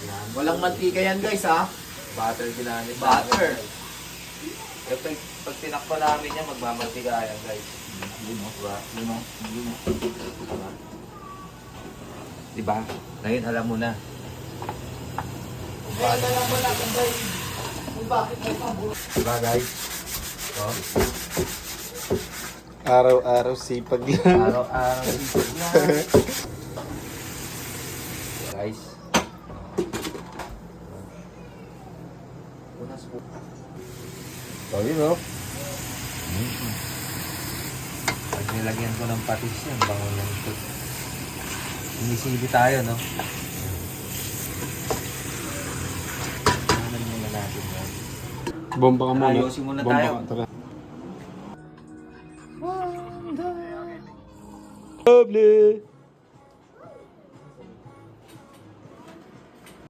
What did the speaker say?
Yan. Walang mantika yan guys ha. Butter ginamit. Butter. Pag tinakpa namin yan, magmamantika yan guys. Yun o. Diba? Yun o. Yun o. Diba? Diba? Ngayon alam mo na. Kaya alam mo na kung bakit may pambulong. Diba guys? So, Araw-araw sipag lang. araw-araw dito yan. Guys. Unas po. Oh, yun o. Pag nilagyan ko ng patis yan, bango ng ito. Inisili tayo, no? Ano muna natin yan? Bomba ka muna. Ayusin muna Bomba tayo. ka, tara. Lovely.